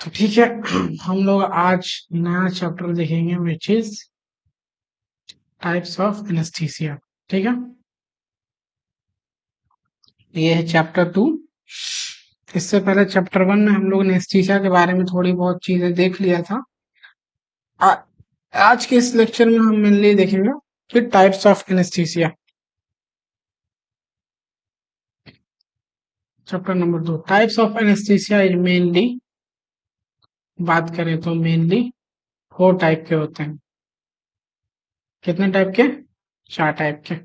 तो ठीक है, हम लोग आज नया चैप्टर देखेंगे which is types of anaesthesia. ठीक है, ये है चैप्टर 2। इससे पहले चैप्टर 1 में हम लोग एनेस्थीसिया के बारे में थोड़ी बहुत चीजें देख लिया था। आ, आज के इस लेक्चर में हम मेनली देखेंगे कि types of anaesthesia. Chapter number 2, types of anaesthesia is mainly, बात करें तो मेनली 4 टाइप के होते हैं। कितने टाइप के? 4 टाइप के।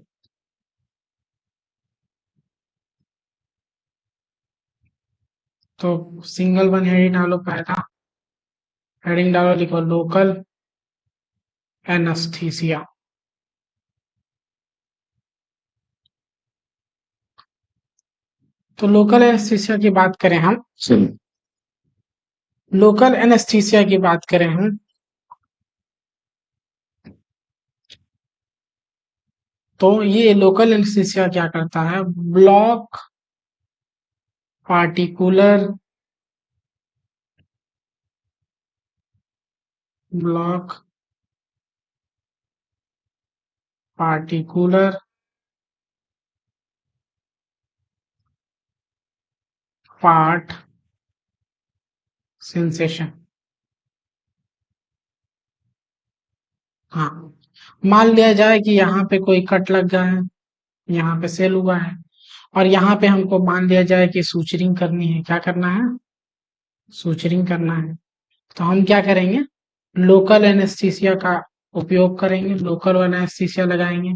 तो सिंगल वन हेडिंग डालो, पहला हेडिंग डालो, लिखो लोकल एनेस्थीसिया। तो लोकल एनेस्थीसिया की बात करें हम, लोकल एनेस्थीसिया की बात करें हम, तो ये लोकल एनेस्थीसिया क्या करता है? Block particular, block particular part sensation. हाँ, मान लिया जाए कि यहाँ पे कोई कट लग गया है, यहाँ पे सेल हुआ है, और यहाँ पे हमको मान लिया जाए कि सूचरिंग करनी है। क्या करना है? सूचरिंग करना है। तो हम क्या करेंगे? लोकल एनेस्थीसिया का उपयोग करेंगे, लोकल एनेस्थीसिया लगाएंगे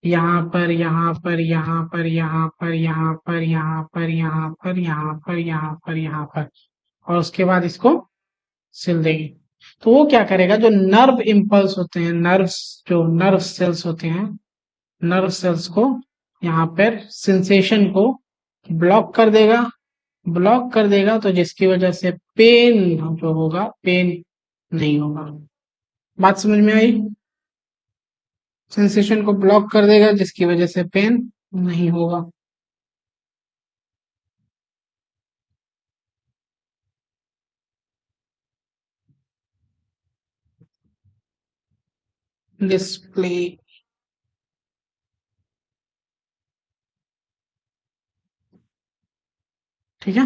यहाँ पर, यहाँ पर, यहाँ पर, यहाँ पर, यहाँ पर, यहाँ पर, यहाँ पर, यहाँ पर, यहाँ पर, यहाँ पर, और उसके बाद इसको सिल देंगे। तो वो क्या करेगा? जो नर्व इम्पल्स होते हैं, नर्व्स, जो नर्व सेल्स होते हैं, नर्व सेल्स को यहाँ पर सेंसेशन को ब्लॉक कर देगा। ब्लॉक कर देगा तो जिसकी वजह से पेन जो होगा, पेन नहीं होगा। बात समझ में आई? सेंसेशन को ब्लॉक कर देगा जिसकी वजह से पेन नहीं होगा। डिस्प्ले, ठीक है।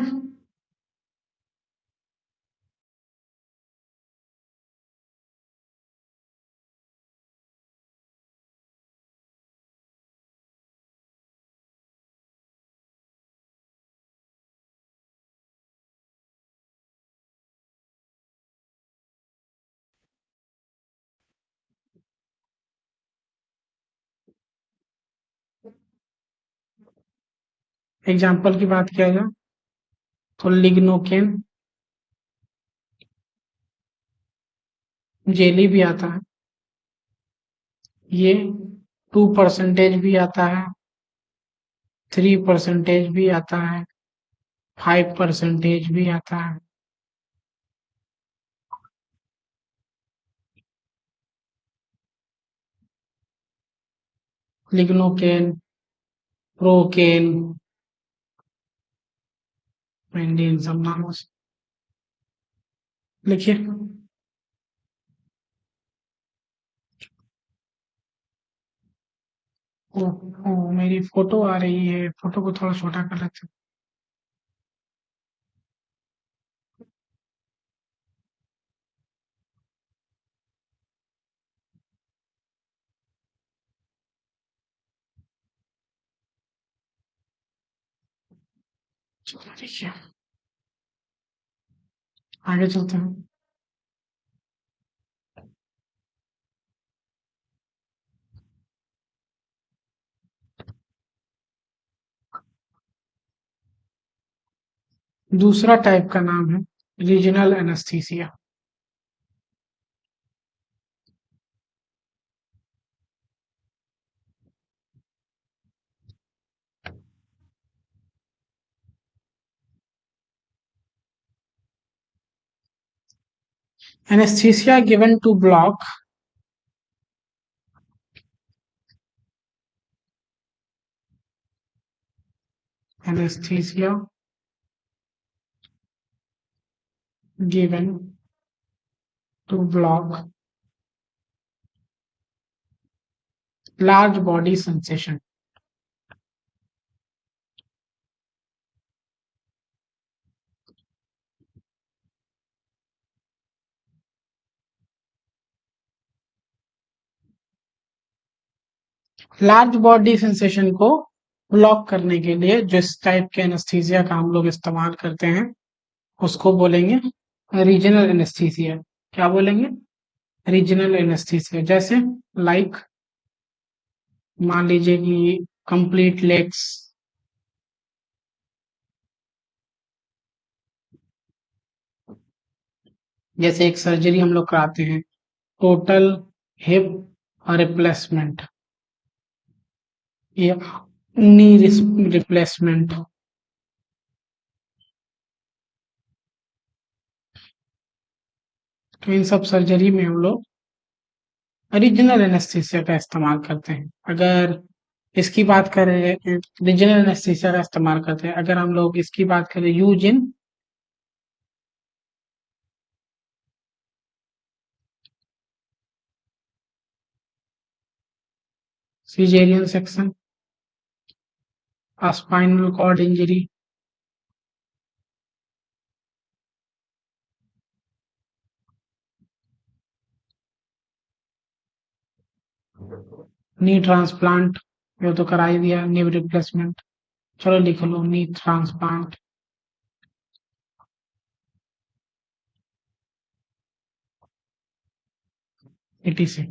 एग्जाम्पल की बात किया जाए तो लिग्नोकेन जेली भी आता है, ये 2% भी आता है, 3% भी आता है, 5% भी आता है। लिग्नोकेन, प्रोकेन, इन सब नामों से लिखिए। ओ, ओ, मेरी फोटो आ रही है, फोटो को थोड़ा छोटा कर लेते हैं। ठीक है, आगे चलते हैं। दूसरा टाइप का नाम है regional anaesthesia. Anesthesia given to block anesthesia given to block large body sensation. Large body sensation को ब्लॉक करने के लिए जिस टाइप के एनेस्थीसिया का हम लोग इस्तेमाल करते हैं उसको बोलेंगे रीजनल एनेस्थीसिया। क्या बोलेंगे? Regional anaesthesia. जैसे लाइक मान लीजिए कि कंप्लीट लेग्स, जैसे एक सर्जरी हम लोग कराते हैं टोटल हिप रिप्लेसमेंट या नी रिप्लेसमेंट, तो इन सब सर्जरी में हम लोग रीजनल एनेस्थीसिया का इस्तेमाल करते हैं। अगर इसकी बात करें, रीजनल एनेस्थीसिया का इस्तेमाल करते हैं। अगर हम लोग इसकी बात करें use in caesarean section, spinal cord injury, knee transplant, ये तो करा ही दिया, नी रिप्लेसमेंट। चलो लिख लो नी ट्रांसप्लांट, etc।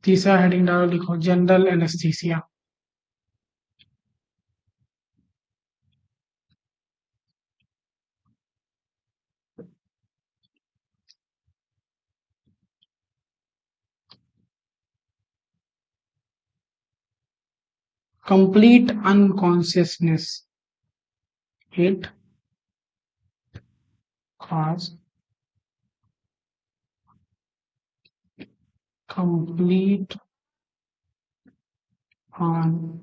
तीसरा हेडिंग डालो, लिखो general anaesthesia. Complete unconsciousness, it cause complete unconsciousness.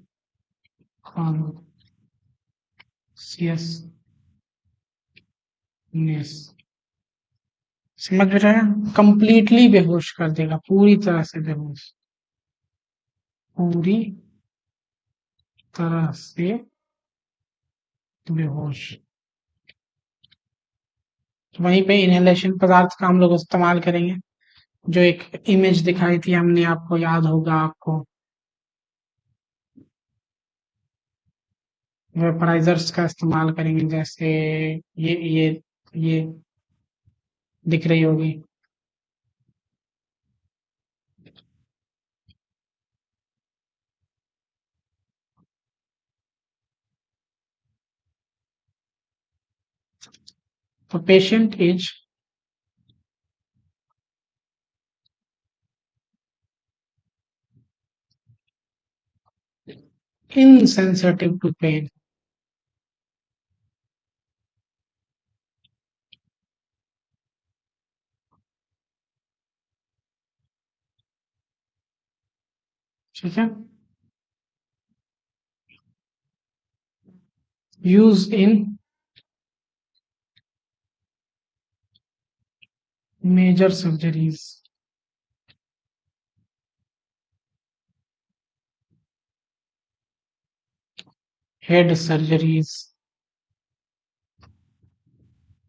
समझ में आया? कंप्लीटली बेहोश कर देगा, पूरी तरह से बेहोश, पूरी तरह से बेहोश। वहीं पे इनहेलेशन पदार्थ का हम लोग इस्तेमाल करेंगे, जो एक इमेज दिखाई थी हमने, आपको याद होगा आपको, वेपराइजर्स का इस्तेमाल करेंगे। जैसे ये दिख रही होगी, तो patient is insensitive to pain। ठीक है। Use in major surgeries, head surgeries,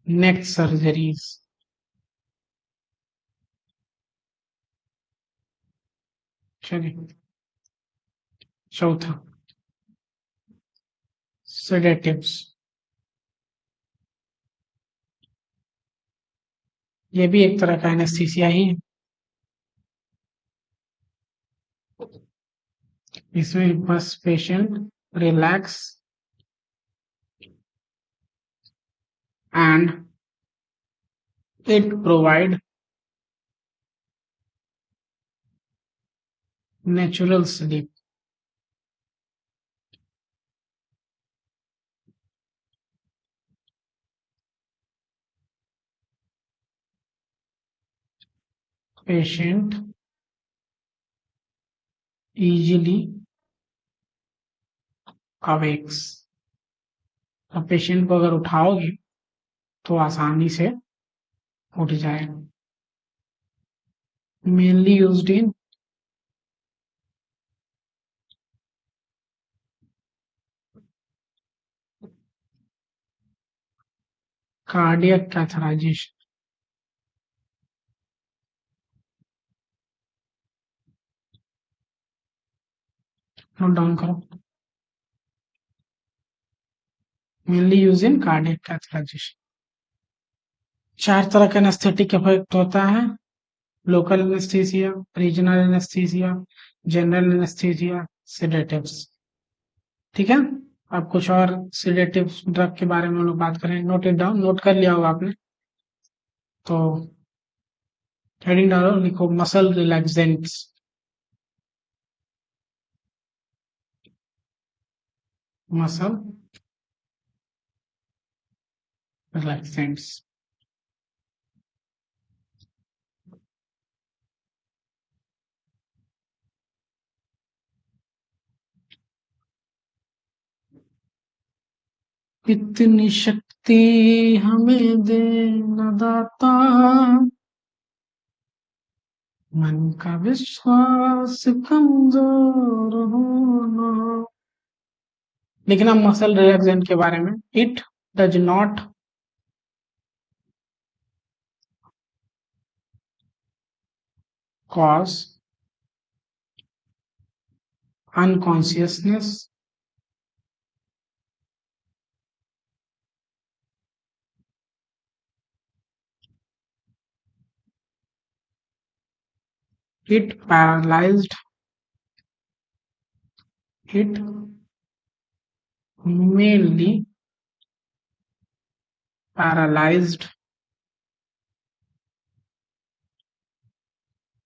neck surgeries. चलिए चौथा, सेडेटिव्स। ये भी एक तरह का एनेस्थीसिया ही है। इसमें बस patient relax and it provide natural sleep. Patient easily awakes अब पेशेंट को अगर उठाओगे तो आसानी से उठ जाएगा। Mainly used in cardiac catheterisation. Note down करो। Mainly use in cardiac catheterisation. 4 तरह का एनेस्थेटिक इफेक्ट होता है। Local anaesthesia, regional anaesthesia, general anaesthesia, sedatives. ठीक है। अब कुछ और सेडेटिव ड्रग के बारे में हम लोग बात करें। नोट इट डाउन, नोट कर लिया होगा आपने तो। हेडिंग डालो, लिखो मसल रिलैक्सेंट्स। Muscle relaxants. इतनी शक्ति हमें दे न दाता, मन का विश्वास कमजोर होना। लेकिन हम मसल रिलैक्सेंट के बारे में, it does not cause unconsciousness, it paralyzed it mainly paralyzed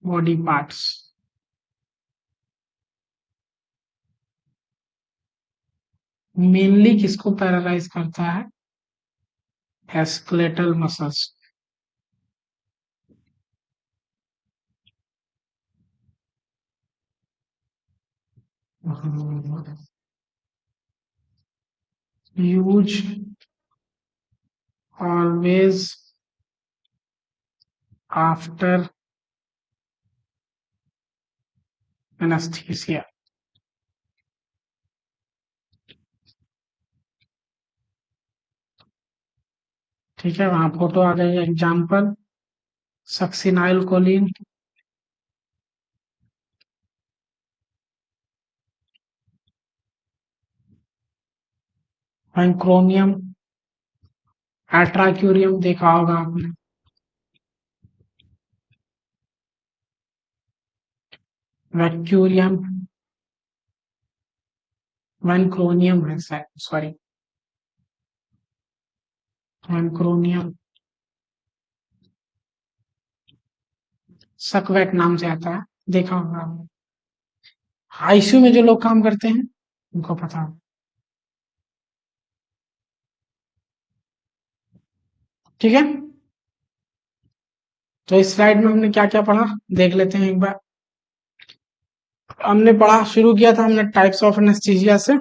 body parts। Mainly किसको पैरालाइज करता है? Skeletal muscles. Use always after anaesthesia. ठीक है, वहां फोटो आ गई। एग्जाम्पल, सक्सिनाइल कोलिन, वैंक्रोनियम, एट्राक्यूरियम देखा होगा आपने, वैक्यूरियम, वैंक्रोनियम है सॉरी, वैंक्रोनियम सकवैक नाम से आता है, देखा होगा आपने। आईसीयू में जो लोग काम करते हैं उनको पता होगा। ठीक है, तो इस स्लाइड में हमने क्या क्या पढ़ा देख लेते हैं एक बार। हमने पढ़ा, शुरू किया था हमने टाइप्स ऑफ एनेस्थीसिया से।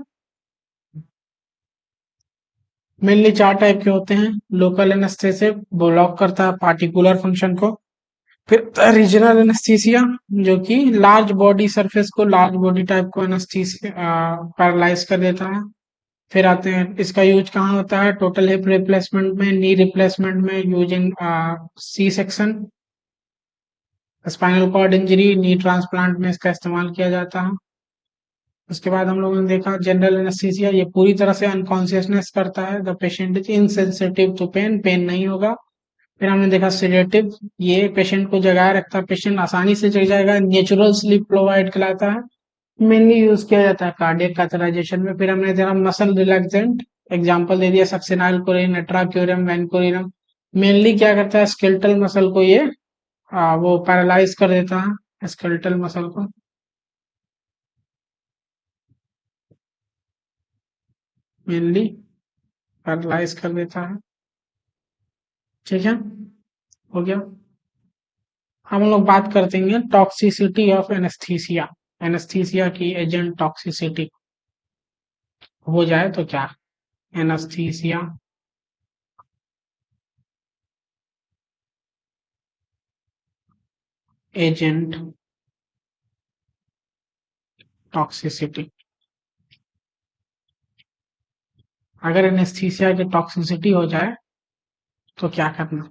मेनली 4 टाइप के होते हैं। लोकल एनेस्थेसिया ब्लॉक करता है पार्टिकुलर फंक्शन को। फिर रीजनल एनेस्थीसिया जो कि लार्ज बॉडी सरफेस को, लार्ज बॉडी टाइप को एनेस्थीसिया पैरालाइज कर देता है। फिर आते हैं, इसका यूज कहाँ होता है? टोटल हिप रिप्लेसमेंट में, नी रिप्लेसमेंट में, using C section, spinal cord injury, knee transplant में इसका इस्तेमाल किया जाता है। उसके बाद हम लोगों ने देखा जनरल एनेस्थीसिया, ये पूरी तरह से अनकॉन्शियसनेस करता है। The patient is insensitive to pain, pain नहीं होगा। फिर हमने देखा सेडेटिव, ये पेशेंट को जगाए रखता है, पेशेंट आसानी से जग जाएगा, नेचुरल स्लीप प्रोवाइड कराता है। मेनली यूज किया जाता है कार्डियक कैथराइजेशन में। फिर हमने देखा मसल रिलैक्सेंट, एग्जांपल दे दिया सक्सिनाइल कोलिन, एट्राक्यूरियम, वैनकोरियम। मेनली क्या करता है? स्केलेटल मसल को ये वो पैरालाइज कर देता है, स्केलेटल मसल को। मेनली पैरालाइज कर देता है। ठीक है, हो गया। हम लोग बात करते हैं टॉक्सिसिटी ऑफ एनेस्थीसिया। एनेस्थीसिया की एजेंट टॉक्सिसिटी हो जाए तो क्या? Anaesthesia, agent, toxicity. अगर एनेस्थीसिया की टॉक्सिसिटी हो जाए तो क्या करना?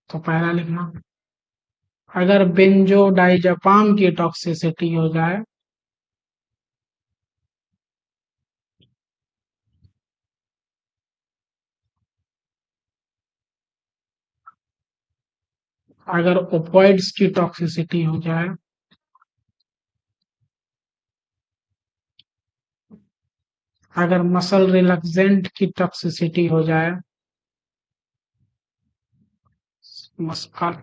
तो पहला लिखना, अगर बेंजोडाइज़ेपाम की टॉक्सिसिटी हो जाए, अगर ओपियोइड्स की टॉक्सिसिटी हो जाए, अगर मसल रिलैक्सेंट की टॉक्सिसिटी हो जाए, मस्कल,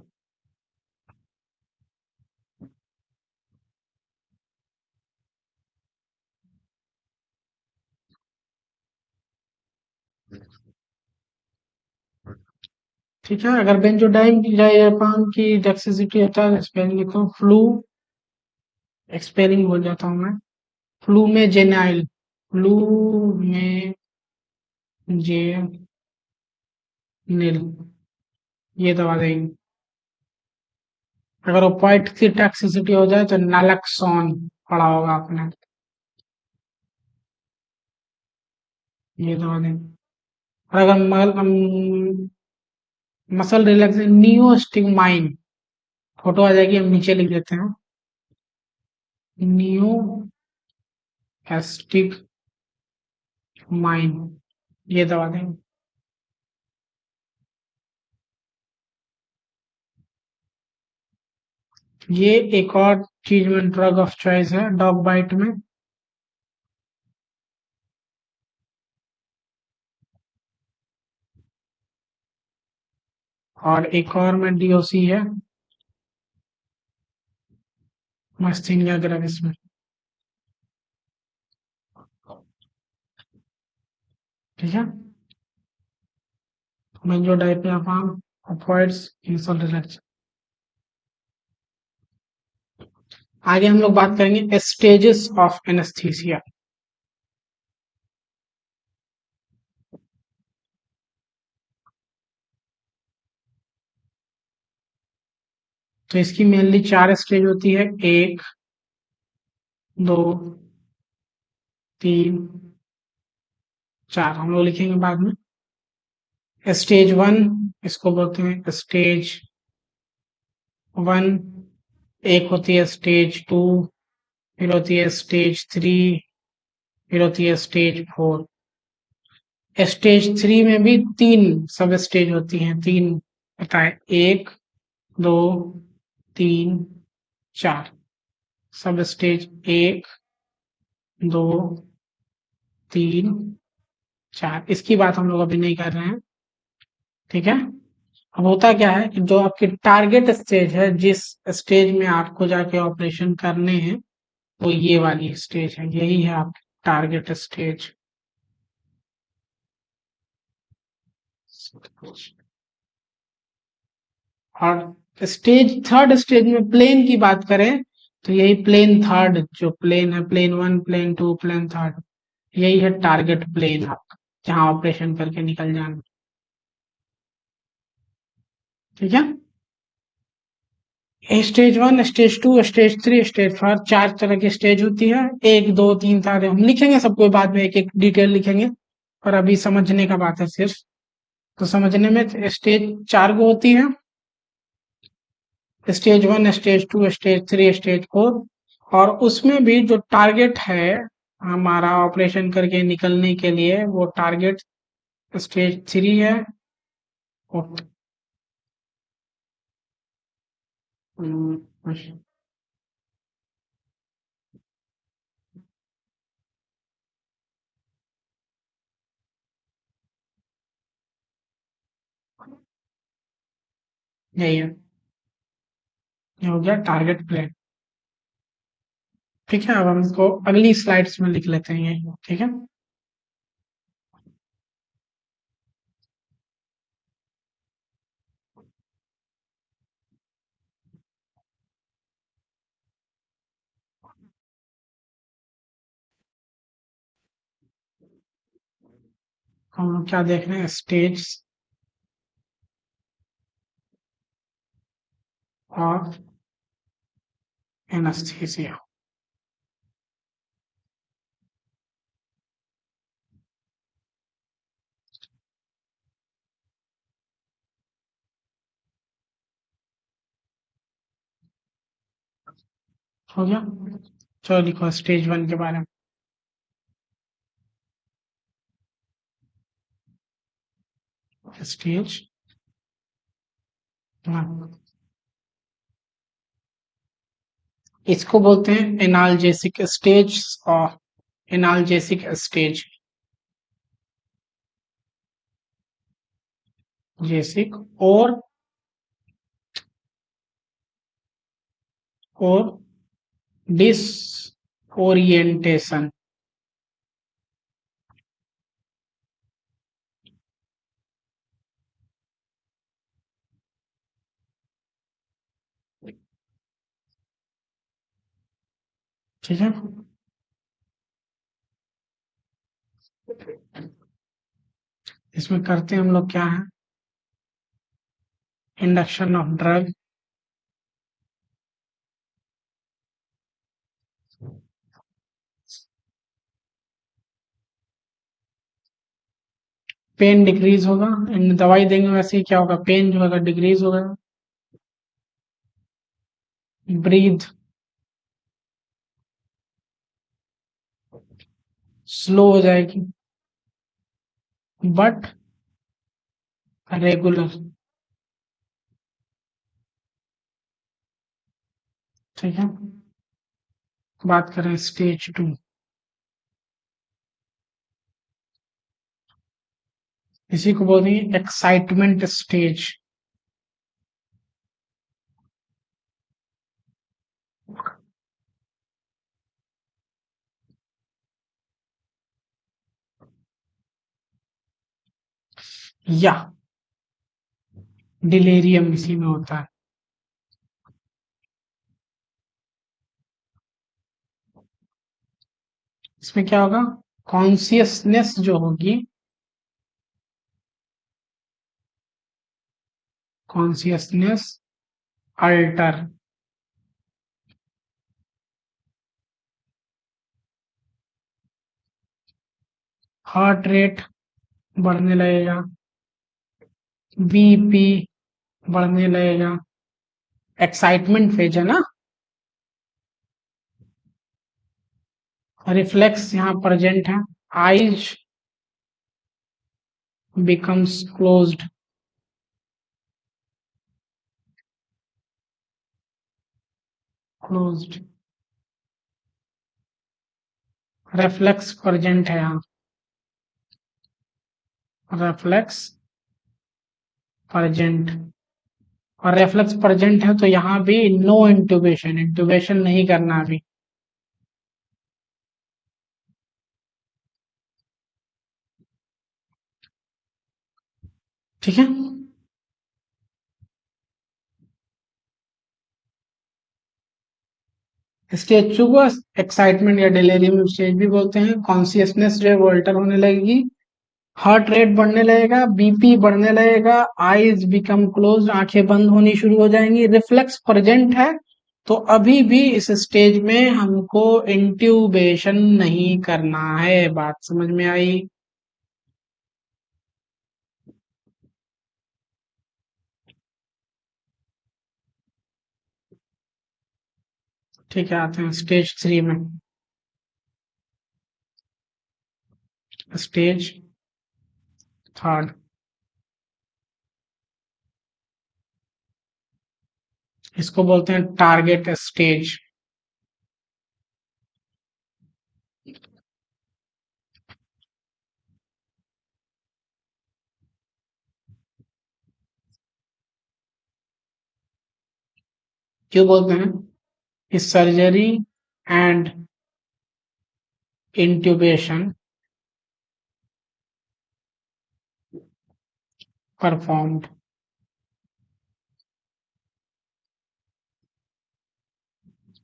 ठीक है। अगर बेंजोडाइज़ेपाम की टॉक्सिसिटी होता है, स्पेलिंग लिखो, फ्लू, एक्सपेलिंग बोल जाता हूँ मैं, फ्लू में जेनाइल, फ्लू में जेनिल, ये दवा देंगे। अगर ओपियोइड की टॉक्सिसिटी हो जाए तो नालक्सोन, पढ़ा होगा आपने, ये दवा देंगे। और अगर मसल रिलैक्सेशन, नियोस्टिगमाइन, फोटो आ जाएगी, हम नीचे लिख देते हैं, नियोस्टिगमाइन, ये दवा देंगे। ये एक और चीज में ड्रग ऑफ चॉइस है डॉग बाइट में। और एक और में डीओसी है, मस्तीनिया ग्रेविस में, ठीक है। बेंजोडाइज़ेपाम, ओपियोइड्स, इंसुलिन रिलैक्स। आगे हम लोग बात करेंगे स्टेजेस ऑफ एनेस्थीसिया। तो इसकी मेनली 4 स्टेज होती है, 1, 2, 3, 4, हम लोग लिखेंगे बाद में। स्टेज 1, इसको बोलते हैं स्टेज 1। एक होती है स्टेज 2, फिर होती है स्टेज 3, फिर होती है स्टेज 4। स्टेज 3 में भी 3 सब स्टेज होती हैं, 3 बताए, 1, 2, 3, 4। सब स्टेज 1, 2, 3, 4, इसकी बात हम लोग अभी नहीं कर रहे हैं, ठीक है। अब होता क्या है कि जो आपकी टारगेट स्टेज है, जिस स्टेज में आपको जाके ऑपरेशन करने हैं, वो ये वाली स्टेज है, यही है आपकी टारगेट स्टेज। और थर्ड स्टेज में प्लेन की बात करें, तो यही प्लेन थर्ड जो प्लेन है, प्लेन 1, प्लेन 2, प्लेन थर्ड, यही है टारगेट प्लेन आपका, जहां ऑपरेशन करके निकल जाना, ठीक है। स्टेज 1, स्टेज 2, स्टेज 3, स्टेज 4, 4 तरह की स्टेज होती है, 1, 2, 3, 4, हम लिखेंगे सबको बाद में, एक एक डिटेल लिखेंगे, और अभी समझने का बात है सिर्फ। तो समझने में स्टेज 4 को होती है, स्टेज 1, स्टेज 2, स्टेज 3, स्टेज 4। और उसमें भी जो टारगेट है हमारा ऑपरेशन करके निकलने के लिए, वो टारगेट स्टेज 3 है। और, यही है, ये हो गया टारगेट प्लेन, ठीक है। अब हम इसको अगली स्लाइड्स में लिख लेते हैं, ये ठीक है। हम लोग क्या देख रहे हैं, स्टेज ऑफ एनेस्थीसिया। हो गया। चलो लिखो स्टेज 1 के बारे में। स्टेज 1 इसको बोलते हैं एनाल्जेसिक स्टेज और एनाल्जेसिक स्टेज, जेसिक और डिसओरिएंटेशन। ठीक है, इसमें करते हैं हम लोग क्या है, induction of drug, pain decrease होगा, दवाई देंगे वैसे ही क्या होगा, पेन जो होगा डिक्रीज होगा, ब्रीथ स्लो हो जाएगी बट रेगुलर। ठीक है, बात करें स्टेज 2। इसी को बोलते हैं एक्साइटमेंट स्टेज। या डिलेरियम इसी में होता है। इसमें क्या होगा, कॉन्सियसनेस जो होगी, कॉन्सियसनेस अल्टर, हार्ट रेट बढ़ने लगेगा, बीपी बढ़ने लगेगा, एक्साइटमेंट फेज है ना। रिफ्लेक्स यहाँ प्रेजेंट है, eyes becomes closed, closed, reflex present है यहाँ, रेफ्लेक्स प्रेजेंट, और रेफ्लेक्स प्रेजेंट है तो यहाँ भी नो इंट्यूबेशन, इंट्यूबेशन नहीं करना अभी। ठीक है, स्टेज 2 को एक्साइटमेंट या डिलेरियम स्टेज भी बोलते हैं। कॉन्सियसनेस जो है वो अल्टर होने लगेगी, हार्ट रेट बढ़ने लगेगा, बीपी बढ़ने लगेगा, आईज बिकम क्लोज, आंखें बंद होनी शुरू हो जाएंगी, रिफ्लेक्स प्रेजेंट है। तो अभी भी इस स्टेज में हमको इंट्यूबेशन नहीं करना है। बात समझ में आई? ठीक है, आते हैं स्टेज 3 में। स्टेज 3 इसको बोलते हैं टारगेट स्टेज। क्यों बोलते हैं? इस surgery and intubation performed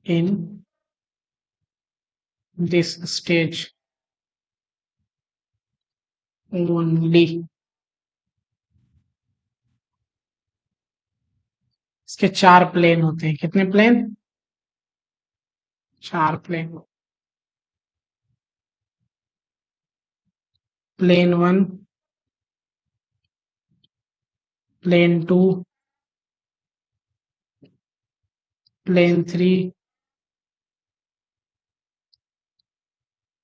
in this stage only. इसके 4 प्लेन होते हैं। कितने plane? 4 plane. Plane 1, plane 2, plane 3,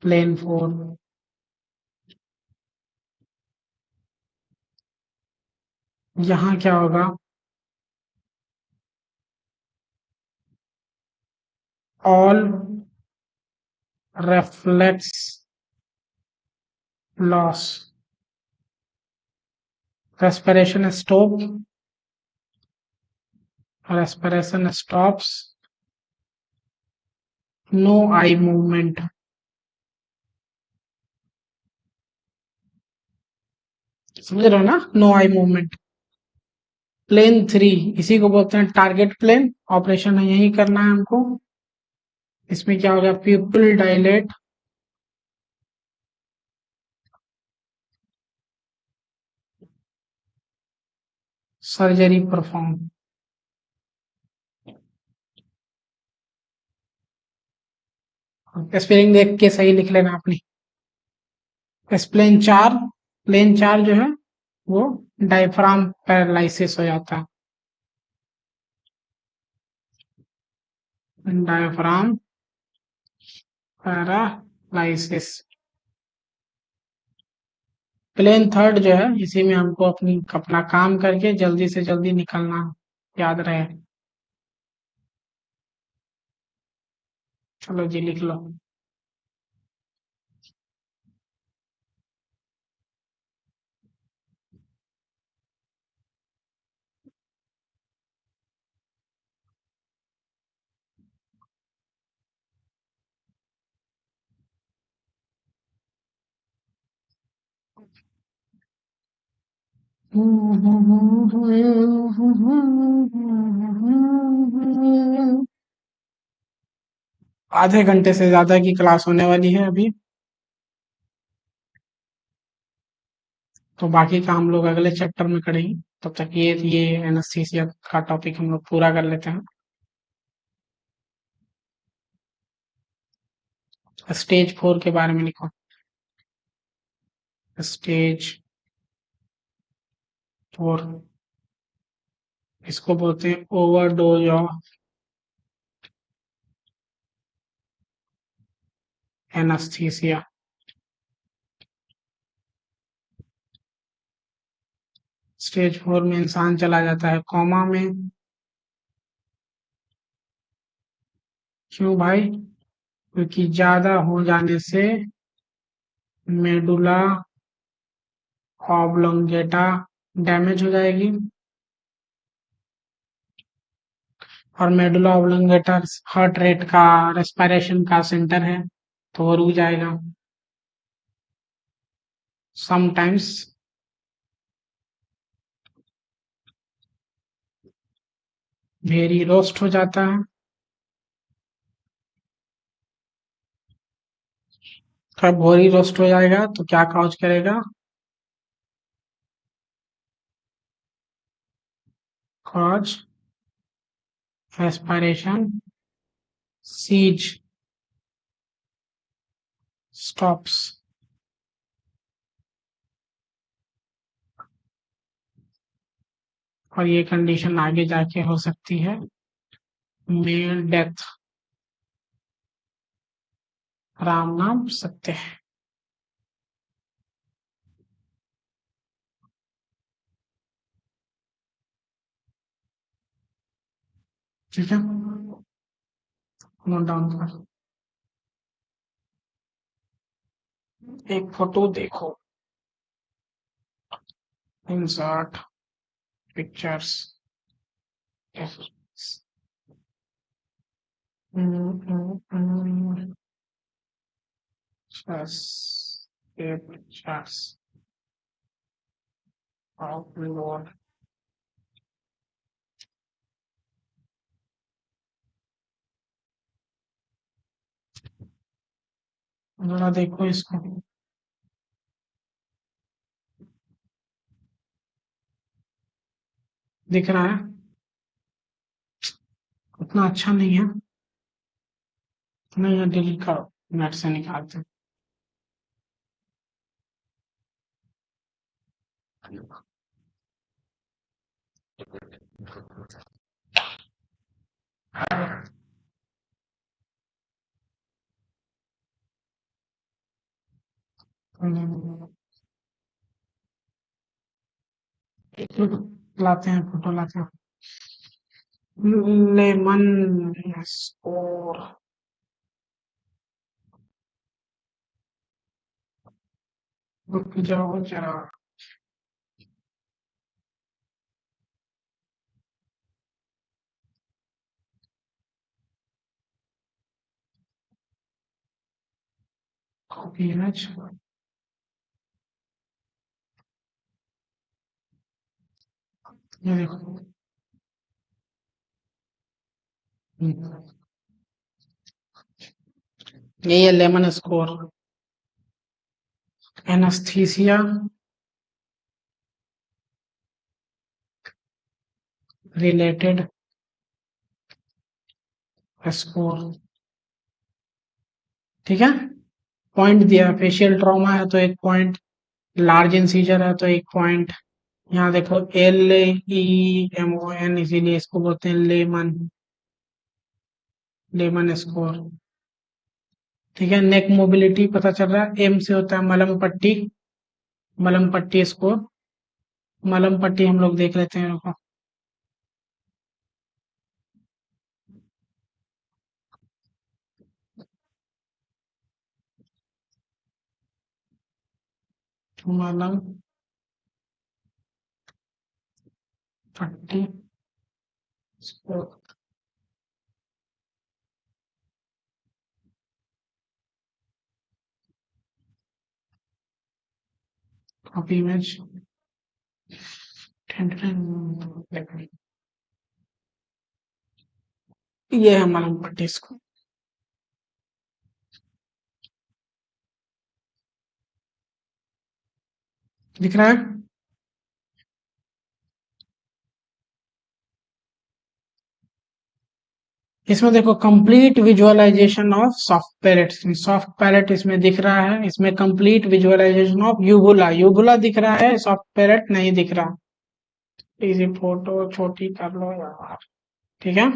plane 4। यहाँ क्या होगा? All reflex loss, respiration stop, respiration stops, no eye movement. समझ रहे हो ना? No eye movement. प्लेन 3 इसी को बोलते हैं टारगेट प्लेन। ऑपरेशन यही करना है हमको। इसमें क्या हो गया? प्यूपिल डायलेट, सर्जरी परफॉर्म। स्पेलिंग देख के सही लिख लेना अपनी। प्लेन 4 जो है वो डायफ्राम पैरालिसिस हो जाता है। Diaphragm paralysis. प्लेन 3 जो है इसी में हमको अपना काम करके जल्दी से जल्दी निकलना है। याद रहे। चलो जी लिख लो। आधे घंटे से ज्यादा की क्लास होने वाली है अभी। तो बाकी का हम लोग अगले चैप्टर में करेंगे। तब तक ये एनेस्थीसिया का टॉपिक हम लोग पूरा कर लेते हैं। स्टेज 4 के बारे में लिखो। स्टेज 4 इसको बोलते हैं ओवरडोज ऑफ एनेस्थीसिया। स्टेज 4 में इंसान चला जाता है कोमा में। क्यों भाई? क्योंकि ज्यादा हो जाने से मेडुला ऑब्लोंगेटा डैमेज हो जाएगी। और मेडुला ऑब्लोंगेटा हार्ट रेट का, रेस्पिरेशन का सेंटर है, तो वो रुक जाएगा। समटाइम्स भेरी रोस्ट हो जाता है। तो भोरी रोस्ट हो जाएगा तो क्या कॉज करेगा? Cause respiration cease stops. और ये कंडीशन आगे जाके हो सकती है मेल डेथ। राम नाम सत्य है। ठीक है, नोट डाउन कर। एक फोटो देखो। Insert pictures. Pictures upload. जरा देखो इसको। दिख रहा है? उतना अच्छा नहीं है। नहीं है, डिलीट करो, नेट से निकालते हैं। लाते हैं, फोटो लाते हैं। Lemon score. रुक जाओ जरा। Copy image. ये देखो। यही है lemon score. Anaesthesia related score. ठीक है। पॉइंट दिया, फेशियल ट्रॉमा है तो 1 पॉइंट, लार्ज इंसीजर है तो 1 पॉइंट। यहाँ देखो LEMON, इसीलिए इसको बोलते हैं लेमन, लेमन स्कोर। ठीक है। नेक मोबिलिटी पता चल रहा है, एम से होता है मलम पट्टी, मलम पट्टी स्कोर। मलम पट्टी हम लोग देख लेते हैं, रुको। मलम पट्टी स्कोर। Copy image. ये है मलम पट्टी स्कोर। दिख रहा है? इसमें देखो complete visualisation of soft palate, soft palate इसमें दिख रहा है, इसमें complete visualisation of uvula, uvula दिख रहा है, सॉफ्ट पैलेट नहीं दिख रहा। इसी फोटो छोटी कर लो यार। ठीक है।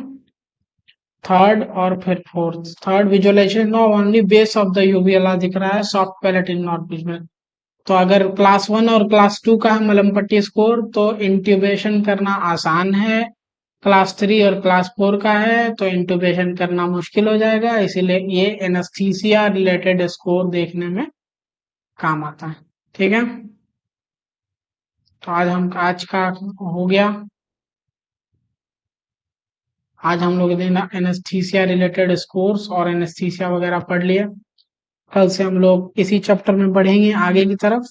थर्ड और फिर fourth, third visualisation of only base of the uvula दिख रहा है, soft palate is not visible. तो अगर क्लास 1 और क्लास 2 का है मलम पट्टी स्कोर तो इंट्यूबेशन करना आसान है। क्लास 3 और क्लास 4 का है तो इंट्यूबेशन करना मुश्किल हो जाएगा, इसीलिए ये एनेस्थीसिया रिलेटेड स्कोर देखने में काम आता है। ठीक है। तो आज का हो गया। आज हम लोग ने ना एनेस्थीसिया रिलेटेड स्कोर्स और एनेस्थीसिया वगैरह पढ़ लिया। कल से हम लोग इसी चैप्टर में बढ़ेंगे आगे की तरफ,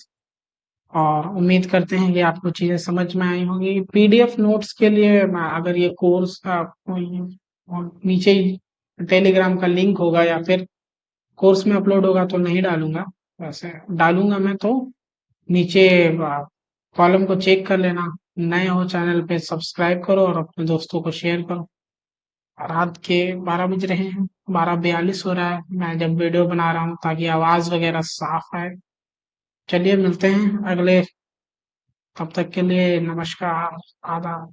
और उम्मीद करते हैं कि आपको चीजें समझ में आई होंगी। PDF नोट्स के लिए अगर ये कोर्स नीचे ही टेलीग्राम का लिंक होगा या फिर कोर्स में अपलोड होगा तो नहीं डालूंगा, वैसे डालूंगा मैं तो। नीचे कॉलम को चेक कर लेना। नए हो चैनल पे सब्सक्राइब करो और अपने दोस्तों को शेयर करो। रात के 12 बज रहे हैं, 12:42 हो रहा है मैं जब वीडियो बना रहा हूँ, ताकि आवाज वगैरह साफ आए। चलिए मिलते हैं अगले, तब तक के लिए नमस्कार, आदाब।